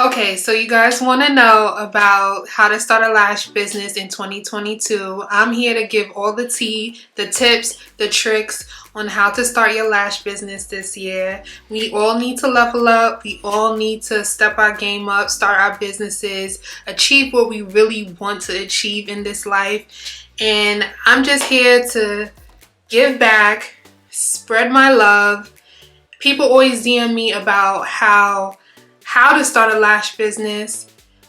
Okay, so you guys want to know about how to start a lash business in 2022. I'm here to give all the tea, the tips, the tricks on how to start your lash business this year. We all need to level up. We all need to step our game up, start our businesses, achieve what we really want to achieve in this life. And I'm just here to give back, spread my love. People always DM me about how to start a lash business,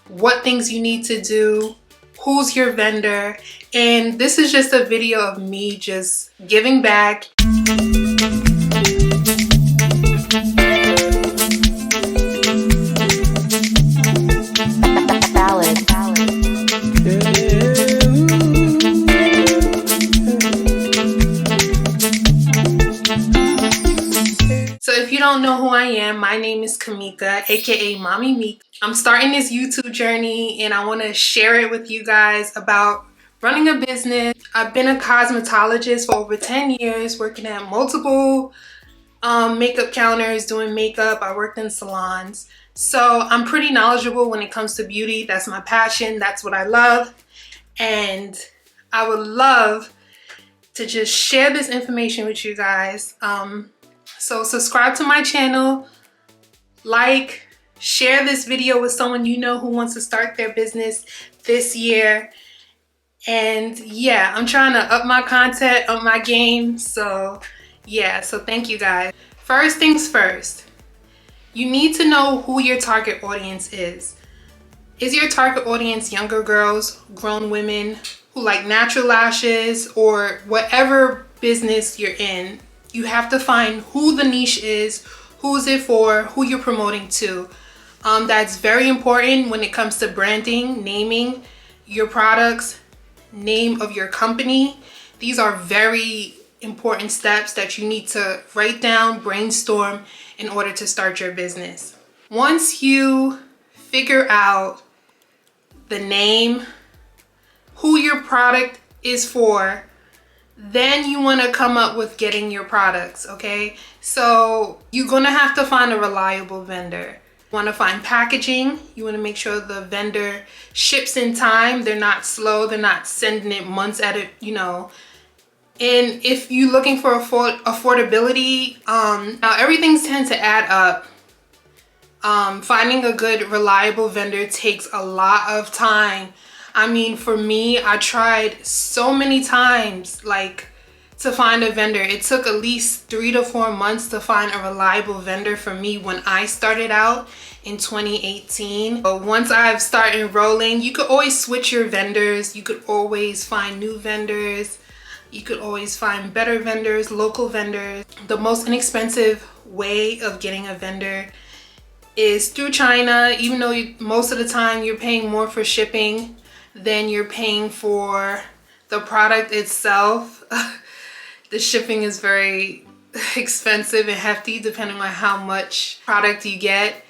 what things you need to do, who's your vendor, and this is just a video of me just giving back. So if you don't know who I am, my name is Kamika, aka Mommy Meek. I'm starting this YouTube journey and I want to share it with you guys about running a business. I've been a cosmetologist for over 10 years, working at multiple makeup counters, doing makeup. I worked in salons. So I'm pretty knowledgeable when it comes to beauty. That's my passion. That's what I love. And I would love to just share this information with you guys. So subscribe to my channel, like, share this video with someone you know who wants to start their business this year. And yeah, I'm trying to up my content, up my game. So yeah, so thank you guys. First things first, you need to know who your target audience is. Is your target audience younger girls, grown women who like natural lashes, or whatever business you're in? You have to find who the niche is, who's it for, who you're promoting to. That's very important when it comes to branding, naming your products, name of your company. These are very important steps that you need to write down, brainstorm in order to start your business. Once you figure out the name, who your product is for, then you want to come up with getting your products, okay? So you're gonna have to find a reliable vendor. You want to find packaging. You want to make sure the vendor ships in time. They're not slow. They're not sending it months at it, you know. And if you're looking for affordability, now everything tends to add up. Finding a good, reliable vendor takes a lot of time. I mean, for me, I tried so many times, to find a vendor. It took at least 3 to 4 months to find a reliable vendor for me when I started out in 2018. But once I've started rolling, you could always switch your vendors. You could always find new vendors. You could always find better vendors, local vendors. The most inexpensive way of getting a vendor is through China, even though most of the time you're paying more for shipping than you're paying for the product itself. The shipping is very expensive and hefty depending on how much product you get.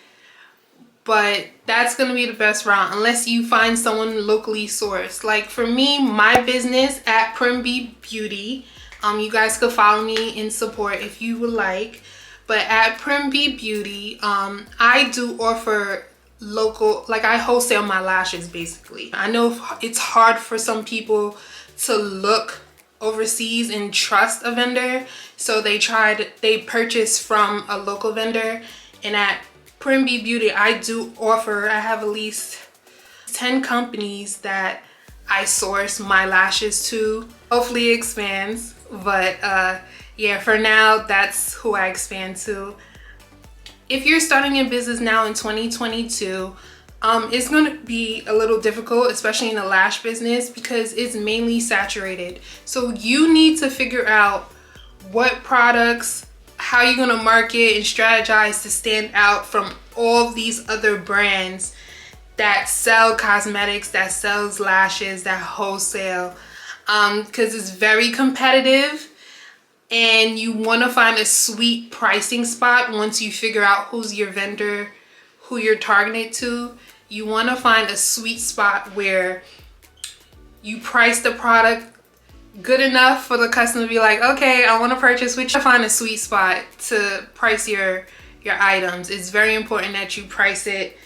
But that's going to be the best route unless you find someone locally sourced. Like for me, my business at Prim-B Beauty, you guys could follow me in support if you would like. But at Prim-B Beauty, I do offer local, I wholesale my lashes basically. I know it's hard for some people to look overseas and trust a vendor, so they purchase from a local vendor. And at Prim-B Beauty, I have at least 10 companies that I source my lashes to. Hopefully it expands, but yeah, for now that's who I expand to. If you're starting a business now in 2022, it's going to be a little difficult, especially in the lash business, because it's mainly saturated. So you need to figure out what products, how you're going to market and strategize to stand out from all these other brands that sell cosmetics, that sells lashes, that wholesale, because it's very competitive. And you want to find a sweet pricing spot once you figure out who's your vendor, who you're targeted to. You want to find a sweet spot where you price the product good enough for the customer to be like, okay, I want to purchase with you. Find a sweet spot to price your items. It's very important that you price it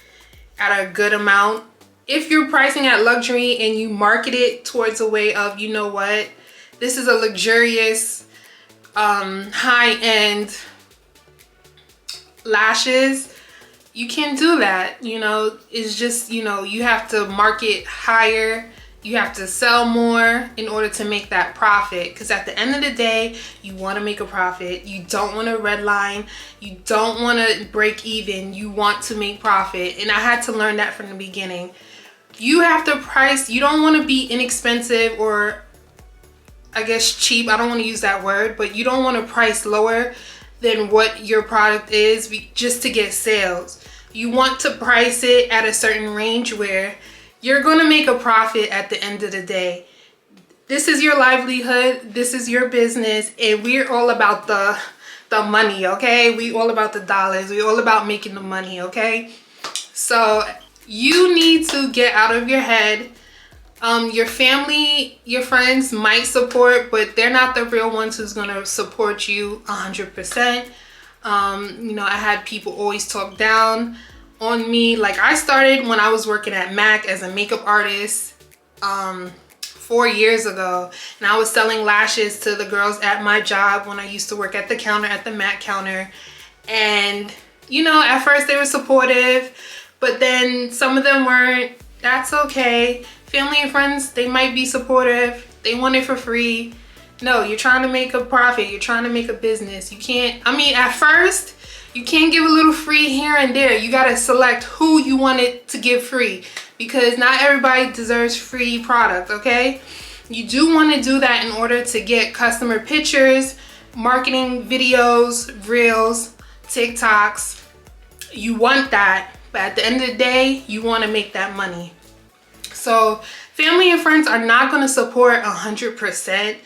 at a good amount. If you're pricing at luxury and you market it towards a way of, you know what, this is a luxurious, high-end lashes, you can do that. You know, it's just, you know, you have to market higher, you have to sell more in order to make that profit, because at the end of the day, you want to make a profit. You don't want to redline, you don't want to break even, you want to make profit. And I had to learn that from the beginning. You have to price, you don't want to be inexpensive, or I guess cheap, I don't want to use that word, but you don't want to price lower than what your product is just to get sales. You want to price it at a certain range where you're going to make a profit at the end of the day. This is your livelihood, this is your business, and we're all about the money, okay? We all about the dollars, we all about making the money, okay? So you need to get out of your head. Your family, your friends might support, but they're not the real ones who's gonna support you 100%. You know, I had people always talk down on me. Like, I started when I was working at MAC as a makeup artist 4 years ago, and I was selling lashes to the girls at my job when I used to work at the counter, at the MAC counter. And you know, at first they were supportive, but then some of them weren't. That's okay. Family and friends, they might be supportive, they want it for free. No, you're trying to make a profit, you're trying to make a business. You can't, I mean, at first you can't give a little free here and there. You got to select who you want it to give free, because not everybody deserves free product, okay? You do want to do that in order to get customer pictures, marketing videos, reels, TikToks. You want that, but at the end of the day, you want to make that money. So family and friends are not going to support 100%.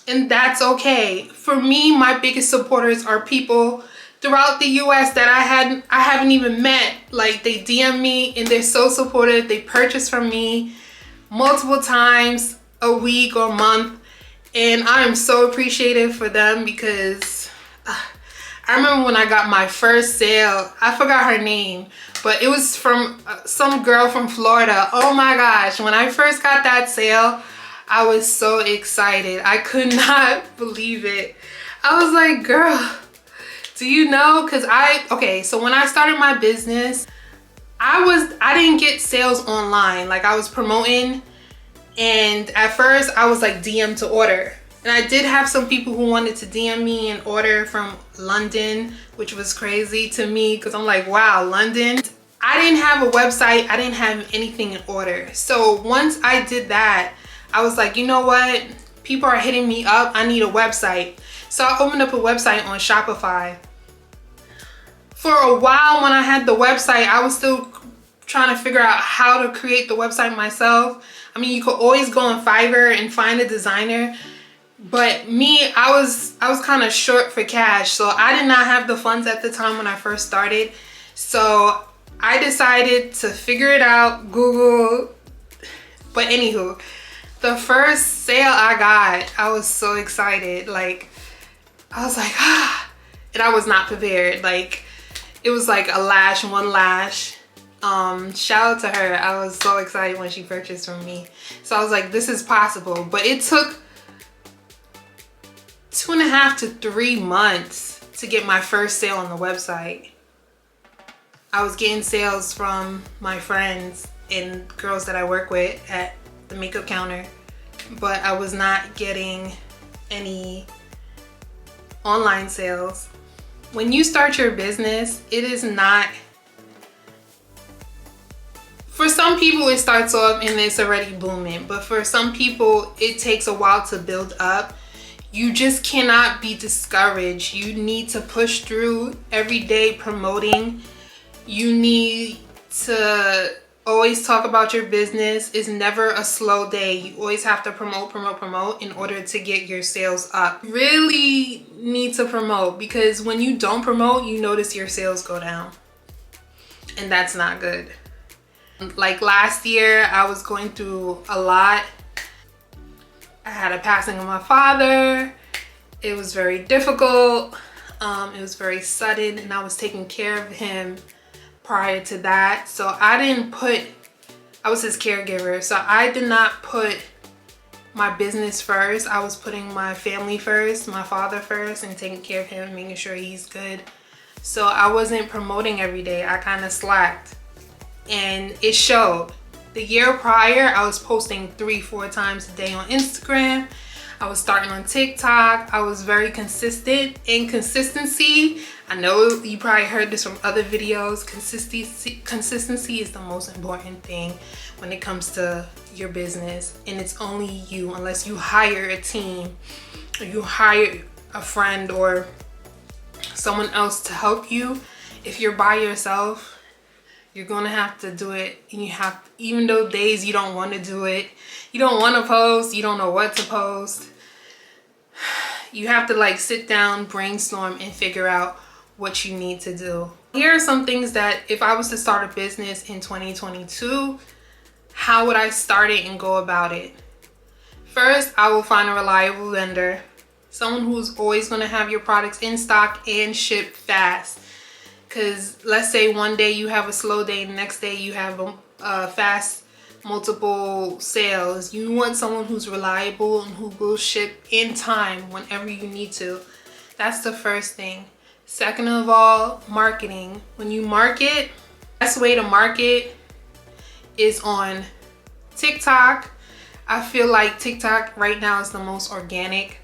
And that's okay. For me, my biggest supporters are people throughout the US that I haven't even met. Like, they DM me and they're so supportive. They purchase from me multiple times a week or month, and I am so appreciative for them, because I remember when I got my first sale, I forgot her name, but it was from some girl from Florida. Oh my gosh, when I first got that sale, I was so excited. I could not believe it. I was like, girl, do you know? Because okay, so when I started my business, I didn't get sales online. Like, I was promoting, and at first I was like DM to order. And I did have some people who wanted to DM me and order from London, which was crazy to me, because I'm like, wow, London. I didn't have a website, I didn't have anything in order. So once I did that, I was like, you know what? People are hitting me up, I need a website. So I opened up a website on Shopify. For a while when I had the website, I was still trying to figure out how to create the website myself. I mean, you could always go on Fiverr and find a designer. But me, I was kind of short for cash, so I did not have the funds at the time when I first started. So I decided to figure it out, Google. But anywho, the first sale I got, I was so excited. Like, I was like, ah, and I was not prepared. Like, it was like a lash, one lash. Shout out to her. I was so excited when she purchased from me. So I was like, this is possible. But it took 2.5 to 3 months to get my first sale on the website. I was getting sales from my friends and girls that I work with at the makeup counter, but I was not getting any online sales. When you start your business, it is not, for some people it starts off and it's already booming, but for some people it takes a while to build up. You just cannot be discouraged. You need to push through every day promoting. You need to always talk about your business. It's never a slow day. You always have to promote in order to get your sales up. You really need to promote, because when you don't promote, you notice your sales go down. And that's not good. Like last year, I was going through a lot. I had a passing of my father. It was very difficult. It was very sudden, and I was taking care of him prior to that. So I was his caregiver. So I did not put my business first. I was putting my family first, my father first, and taking care of him, making sure he's good. So I wasn't promoting every day. I kind of slacked, and it showed. The year prior, I was posting 3-4 times a day on Instagram. I was starting on TikTok. I was very consistent. And consistency, I know you probably heard this from other videos. Consistency is the most important thing when it comes to your business. And it's only you, unless you hire a team or you hire a friend or someone else to help you. If you're by yourself, you're gonna have to do it. And even though days you don't want to do it, you don't want to post, you don't know what to post, you have to like sit down, brainstorm, and figure out what you need to do. Here are some things that if I was to start a business in 2022, how would I start it and go about it? First, I will find a reliable vendor, someone who's always going to have your products in stock and shipped fast. Because let's say one day you have a slow day, the next day you have a fast multiple sales. You want someone who's reliable and who will ship in time whenever you need to. That's the first thing. Second of all, marketing. When you market, the best way to market is on TikTok. I feel like TikTok right now is the most organic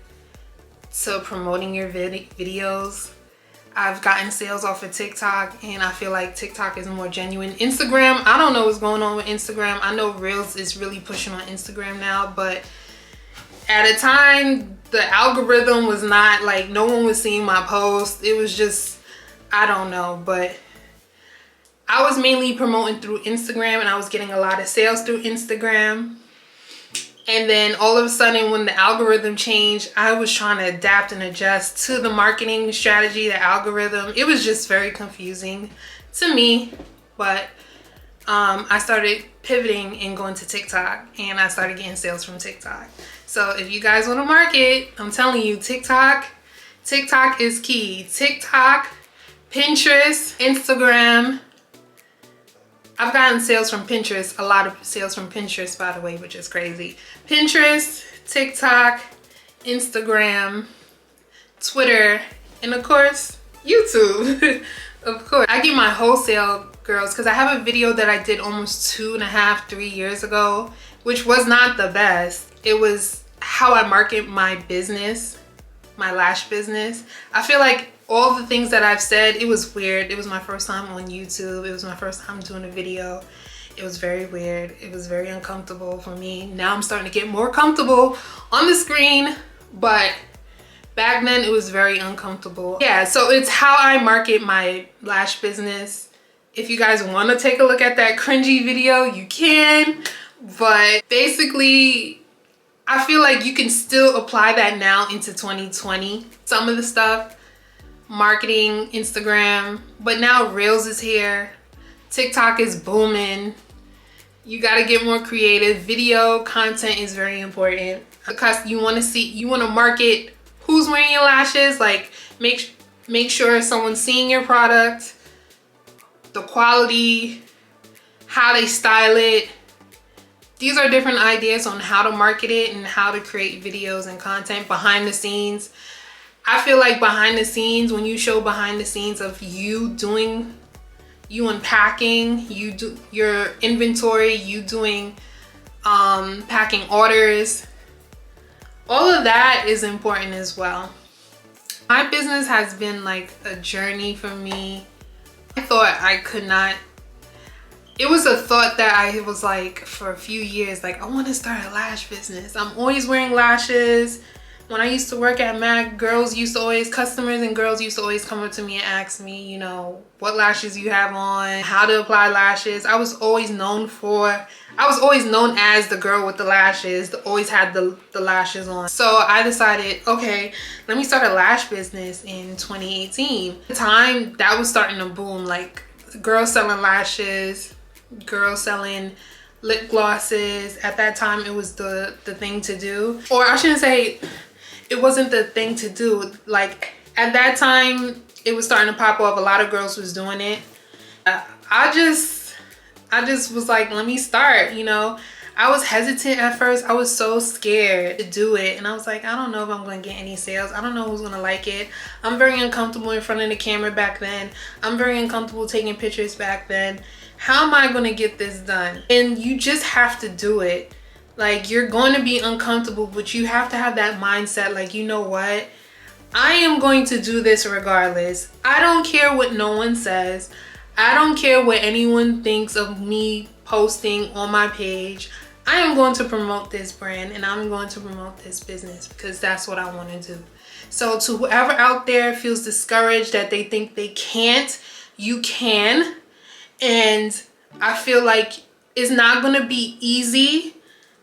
to promoting your videos. I've gotten sales off of TikTok, and I feel like TikTok is more genuine. Instagram, I don't know what's going on with Instagram. I know Reels is really pushing on Instagram now, but at a time, the algorithm was not like, no one was seeing my post. It was just, I don't know, but I was mainly promoting through Instagram, and I was getting a lot of sales through Instagram. And then all of a sudden, when the algorithm changed, I was trying to adapt and adjust to the marketing strategy, the algorithm. It was just very confusing to me, but I started pivoting and going to TikTok, and I started getting sales from TikTok. So if you guys want to market, I'm telling you, TikTok is key. TikTok, Pinterest, Instagram. I've gotten sales from Pinterest, a lot of sales from Pinterest, by the way, which is crazy. Pinterest, TikTok, Instagram, Twitter, and of course, YouTube. Of course, I get my wholesale girls because I have a video that I did almost 2.5-3 years ago, which was not the best. It was how I market my business, my lash business. I feel like all the things that I've said, it was weird. It was my first time on YouTube. It was my first time doing a video. It was very weird. It was very uncomfortable for me. Now I'm starting to get more comfortable on the screen, but back then it was very uncomfortable. Yeah, so it's how I market my lash business. If you guys want to take a look at that cringy video, you can. But basically, I feel like you can still apply that now into 2020. Some of the stuff, marketing, Instagram, but now Reels is here. TikTok is booming. You got to get more creative. Video content is very important because you want to market who's wearing your lashes. Like make sure someone's seeing your product, the quality, how they style it. These are different ideas on how to market it and how to create videos and content behind the scenes. I feel like behind the scenes, when you show behind the scenes of you unpacking, you do your inventory, you doing packing orders, all of that is important as well. My business has been like a journey for me. I thought I could not. It was a thought that I was like for a few years, like I want to start a lash business. I'm always wearing lashes. When I used to work at MAC, customers and girls used to always come up to me and ask me, you know, what lashes you have on, how to apply lashes. I was always known as the girl with the lashes, always had the lashes on. So I decided, okay, let me start a lash business in 2018. At the time, that was starting to boom, like girls selling lashes, girls selling lip glosses. At that time, it was the thing to do. Or I shouldn't say it wasn't the thing to do. Like at that time, it was starting to pop off. A lot of girls was doing it. I just was like, let me start, you know. I was hesitant at first. I was so scared to do it. And I was like, I don't know if I'm going to get any sales. I don't know who's going to like it. I'm very uncomfortable in front of the camera back then. I'm very uncomfortable taking pictures back then. How am I going to get this done? And you just have to do it. Like, you're going to be uncomfortable, but you have to have that mindset. Like, you know what? I am going to do this regardless. I don't care what no one says. I don't care what anyone thinks of me posting on my page. I am going to promote this brand and I'm going to promote this business because that's what I want to do. So to whoever out there feels discouraged that they think they can't, you can. And I feel like it's not going to be easy.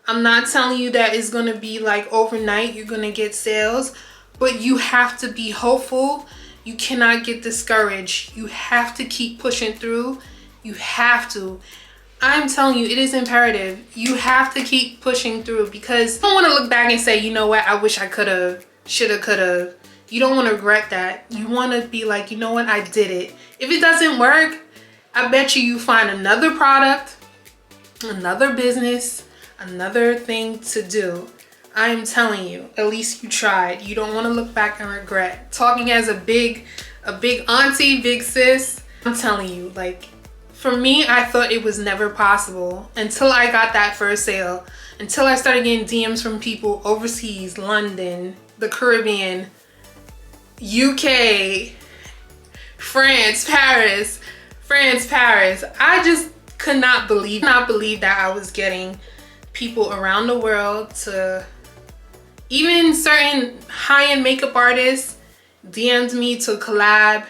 I'm not telling you that it's going to be like overnight you're going to get sales, but you have to be hopeful. You cannot get discouraged. You have to keep pushing through. You have to. I'm telling you, it is imperative. You have to keep pushing through because you don't want to look back and say, you know what, I wish I could have, should have, could have. You don't want to regret that. You want to be like, you know what, I did it. If it doesn't work, I bet you find another product, another business, another thing to do. I am telling you, at least you tried. You don't want to look back and regret. Talking as a big auntie, big sis, I'm telling you, like, for me, I thought it was never possible until I got that first sale, until I started getting DMs from people overseas, London, the Caribbean, UK, France, Paris. I just could not believe that I was getting people around the world to, even certain high-end makeup artists DM'd me to collab,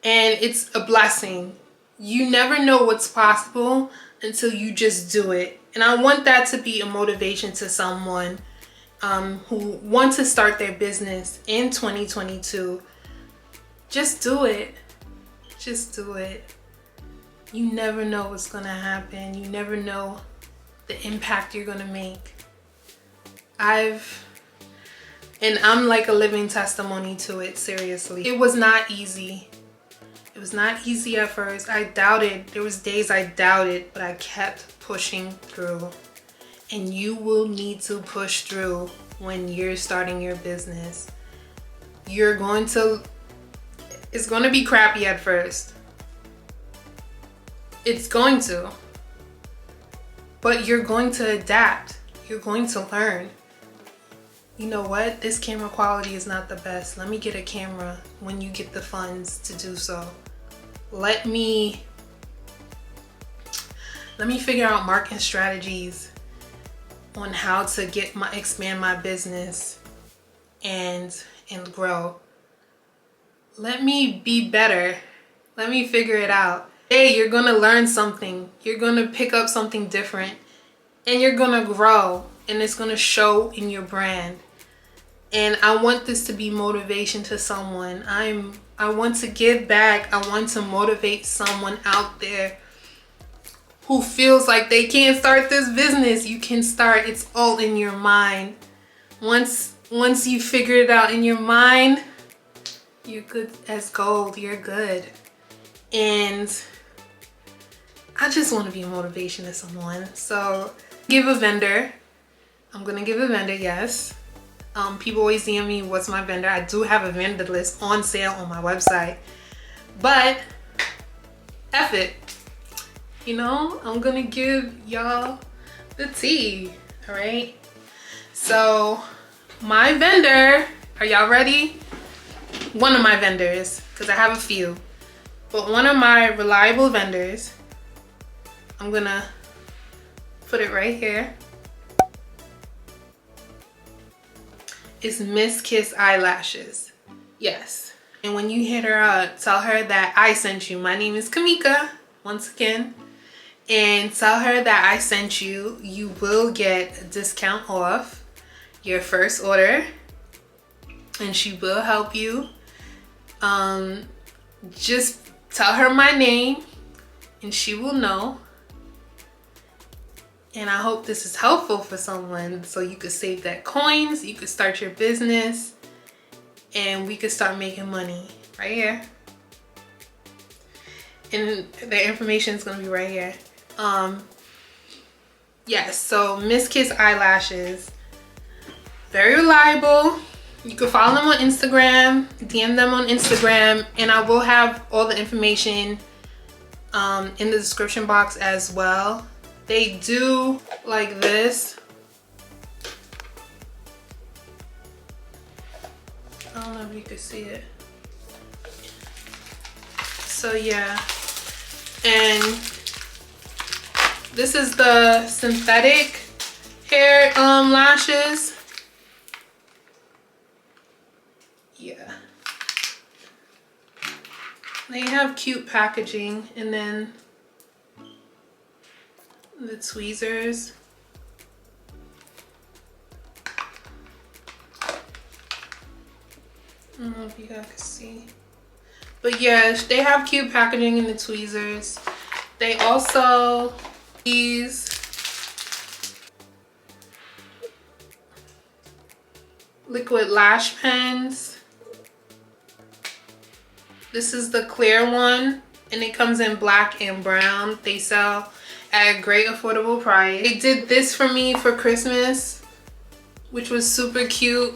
and it's a blessing. You never know what's possible until you just do it. And I want that to be a motivation to someone who wants to start their business in 2022. Just do it. Just do it. You never know what's gonna happen. You never know the impact you're gonna make. And I'm like a living testimony to it, seriously. It was not easy. It was not easy at first. I doubted. There was days I doubted, but I kept pushing through. And you will need to push through when you're starting your business. It's going to be crappy at first. It's going to. But you're going to adapt. You're going to learn. You know what? This camera quality is not the best. Let me get a camera when you get the funds to do so. Let me figure out marketing strategies on how to expand my business and grow. Let me be better. Let me figure it out. Hey, you're gonna learn something. You're gonna pick up something different, and you're gonna grow, and it's gonna show in your brand. And I want this to be motivation to someone. I want to give back. I want to motivate someone out there who feels like they can't start this business. You can start. It's all in your mind. Once you figure it out in your mind, you're good as gold. You're good. And I just want to be a motivation to someone. So give a vendor. I'm gonna give a vendor, yes. People always DM me, what's my vendor? I do have a vendor list on sale on my website, but F it. You know, I'm gonna give y'all the tea, all right? So my vendor, are y'all ready? One of my vendors, because I have a few, but one of my reliable vendors, I'm gonna put it right here, is Miss Kiss Eyelashes. Yes. And when you hit her up, tell her that I sent you. My name is Kamika, once again. And tell her that I sent you. You will get a discount off your first order. And she will help you. Just tell her my name and she will know. And I hope this is helpful for someone so you could save that coins, you could start your business, and we could start making money right here. and the information is gonna be right here. Yes, so Miss Kiss Eyelashes, very reliable. You can follow them on Instagram, DM them on Instagram, and I will have all the information in the description box as well. They do like this. I don't know if you can see it. So yeah, and this is the synthetic hair lashes. Yeah, they have cute packaging, and then the tweezers. I don't know if you guys can see, but yes, they have cute packaging in the tweezers. They also these liquid lash pens. This is the clear one, and it comes in black and brown. They sell at a great affordable price. They did this for me for Christmas, which was super cute.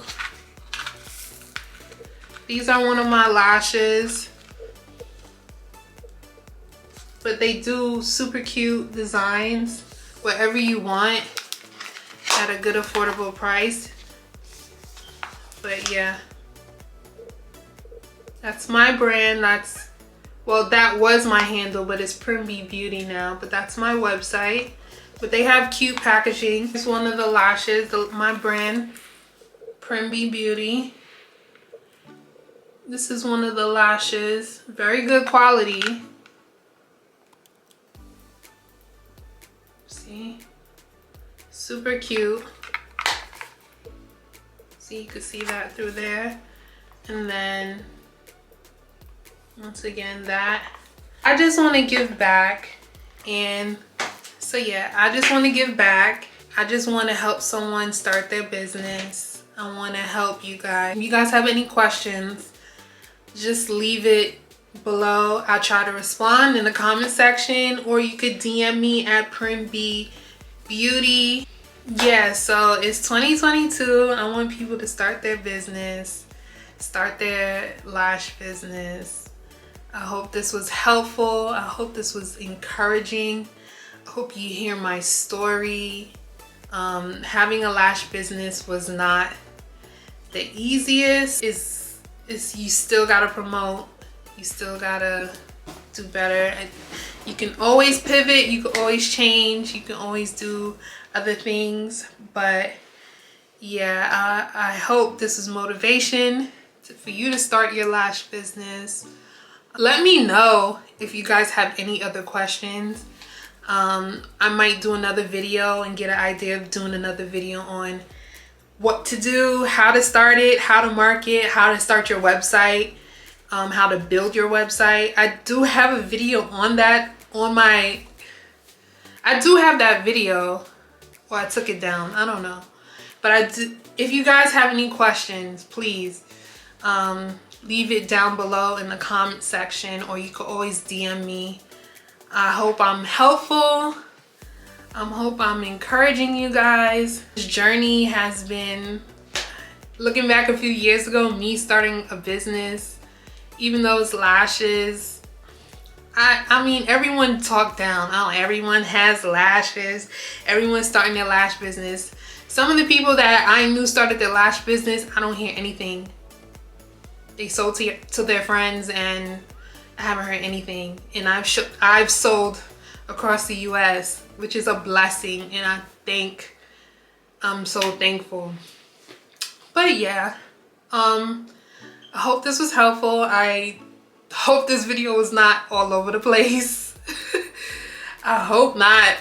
These are one of my lashes, but they do super cute designs, whatever you want, at a good affordable price. But yeah, that's my brand. That's, well, that was my handle, but it's Primby Beauty now, but that's my website. But they have cute packaging. It's one of the lashes, my brand, Primby Beauty. This is one of the lashes, very good quality. See, super cute. See, you can see that through there. And then once again, that. I just want to give back. And so yeah, I just want to give back. I just want to help someone start their business. I want to help you guys. If you guys have any questions, just leave it below. I'll try to respond in the comment section, or you could DM me at Primby Beauty. Yeah, so it's 2022. I want people to start their business, start their lash business. I hope this was helpful. I hope this was encouraging. I hope you hear my story. Having a lash business was not the easiest. It's you still gotta promote. You still gotta do better. You can always pivot. You can always change. You can always do other things. But yeah, I hope this is motivation for you to start your lash business. Let me know if you guys have any other questions. I might do another video and get an idea of doing another video on what to do, how to start it, how to market, how to start your website, how to build your website. I do have a video on that on my, I do have that video. Well, I took it down, I don't know. But I do, if you guys have any questions, please leave it down below in the comment section, or you can always DM me. I hope I'm helpful. I hope I'm encouraging you guys. This journey has been, looking back a few years ago, me starting a business, even though it's lashes. I mean, everyone talked down. Oh, everyone has lashes. Everyone's starting their lash business. Some of the people that I knew started their lash business, I don't hear anything. They sold to their friends, and I haven't heard anything. And I've sold across the US, which is a blessing, and I'm so thankful. But yeah, I hope this was helpful. I hope this video was not all over the place. I hope not.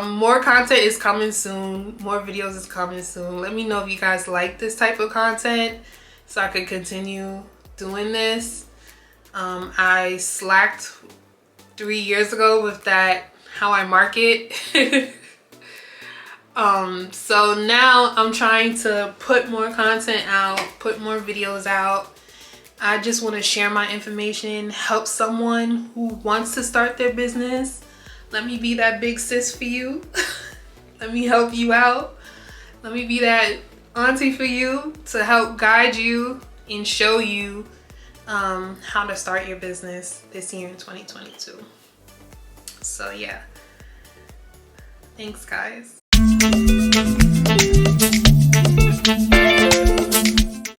More content is coming soon. More videos is coming soon. Let me know if you guys like this type of content so I can continue doing this. I slacked 3 years ago with that, how I market. So now I'm trying to put more content out, put more videos out, I just want to share my information, help someone who wants to start their business. Let me be that big sis for you. Let me help you out. Let me be that auntie for you to help guide you and show you how to start your business this year in 2022. So yeah, thanks guys.